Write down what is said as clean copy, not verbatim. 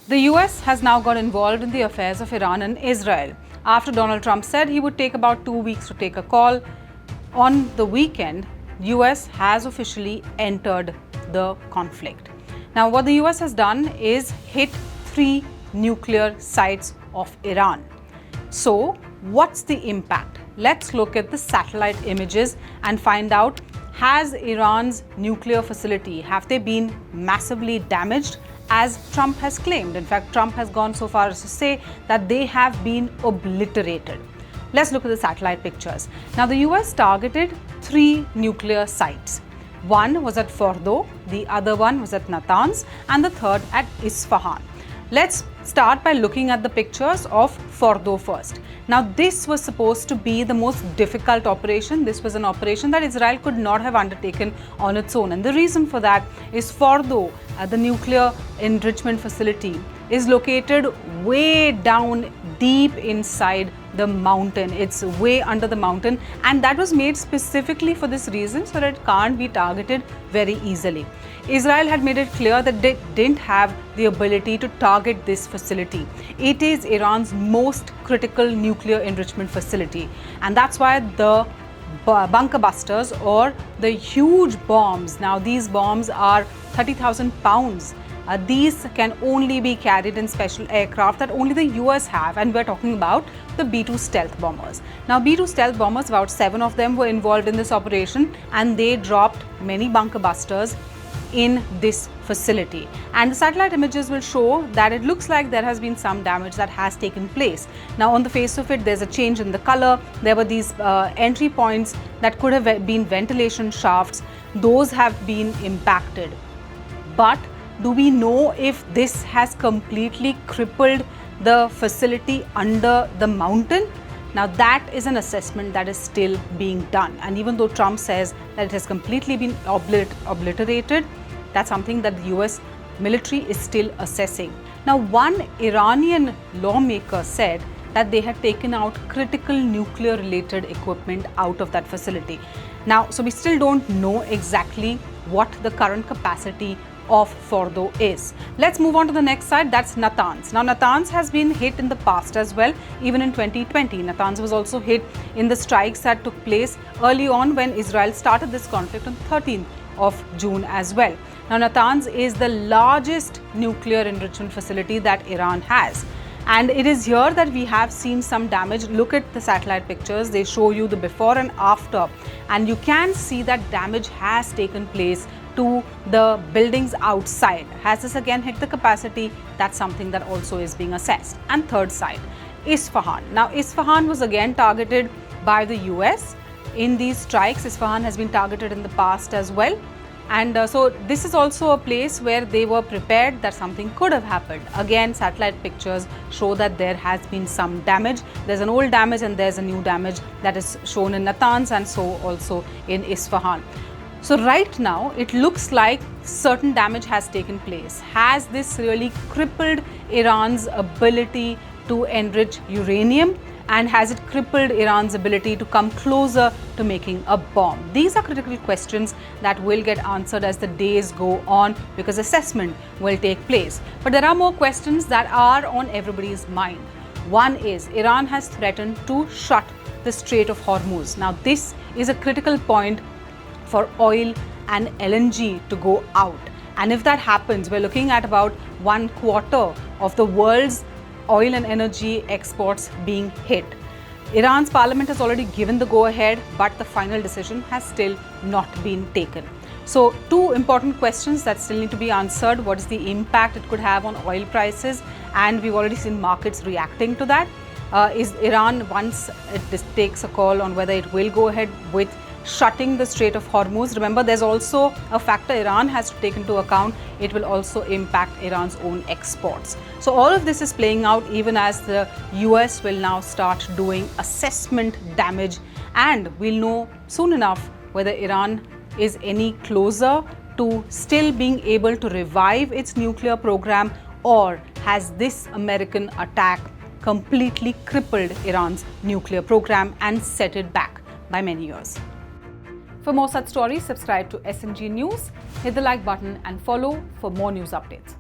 The US has now got involved in the affairs of Iran and Israel. After Donald Trump said he would take about 2 weeks to take a call, on the weekend, US has officially entered the conflict. Now, what the US has done is hit 3 nuclear sites of Iran. So, what's the impact? Let's look at the satellite images and find out, has Iran's nuclear facility, have they been massively damaged as Trump has claimed? In fact, Trump has gone so far as to say that they have been obliterated. Let's look at the satellite pictures. Now, the US targeted 3 nuclear sites. One was at Fordo, the other one was at Natanz, and the third at Isfahan. Let's start by looking at the pictures of Fordo first. Now, this was supposed to be the most difficult operation. This was an operation that Israel could not have undertaken on its own. And the reason for that is Fordo, the nuclear enrichment facility, is located way down deep inside the mountain. It's way under the mountain, and that was made specifically for this reason, so that it can't be targeted very easily. Israel had made it clear that they didn't have the ability to target this facility. It is Iran's most critical nuclear enrichment facility, and that's why the bunker busters, or the huge bombs, now these bombs are 30,000 pounds. These can only be carried in special aircraft that only the US have, and we're talking about the B-2 stealth bombers. Now, B-2 stealth bombers, about 7 of them were involved in this operation, and they dropped many bunker busters in this facility. And the satellite images will show that it looks like there has been some damage that has taken place. Now, on the face of it, there's a change in the color. There were these entry points that could have been ventilation shafts. Those have been impacted. But do we know if this has completely crippled the facility under the mountain? Now, that is an assessment that is still being done. And even though Trump says that it has completely been obliterated, that's something that the US military is still assessing. Now, one Iranian lawmaker said that they had taken out critical nuclear related equipment out of that facility. Now, so we still don't know exactly what the current capacity of Fordo is. Let's move on to the next site, that's Natanz. Now, Natanz has been hit in the past as well, even in 2020. Natanz was also hit in the strikes that took place early on when Israel started this conflict on 13th of June as well. Now, Natanz is the largest nuclear enrichment facility that Iran has. And it is here that we have seen some damage. Look at the satellite pictures. They show you the before and after. And you can see that damage has taken place to the buildings outside. Has this again hit the capacity? That's something that also is being assessed. And third site, Isfahan. Now, Isfahan was again targeted by the US in these strikes. Isfahan has been targeted in the past as well. And so this is also a place where they were prepared that something could have happened. Again, satellite pictures show that there has been some damage. There's an old damage and there's a new damage that is shown in Natanz, and so also in Isfahan. So right now, it looks like certain damage has taken place. Has this really crippled Iran's ability to enrich uranium? And has it crippled Iran's ability to come closer to making a bomb? These are critical questions that will get answered as the days go on, because assessment will take place. But there are more questions that are on everybody's mind. One is, Iran has threatened to shut the Strait of Hormuz. Now, this is a critical point for oil and LNG to go out. And if that happens, we're looking at about 1/4 of the world's oil and energy exports being hit. Iran's parliament has already given the go-ahead, but the final decision has still not been taken. So, 2 important questions that still need to be answered. What is the impact it could have on oil prices? And we've already seen markets reacting to that. Is Iran, once it takes a call on whether it will go ahead with shutting the Strait of Hormuz. Remember, there's also a factor Iran has to take into account. It will also impact Iran's own exports. So all of this is playing out even as the US will now start doing assessment damage, and we'll know soon enough whether Iran is any closer to still being able to revive its nuclear program, or has this American attack completely crippled Iran's nuclear program and set it back by many years. For more such stories, subscribe to SMG News, hit the like button and follow for more news updates.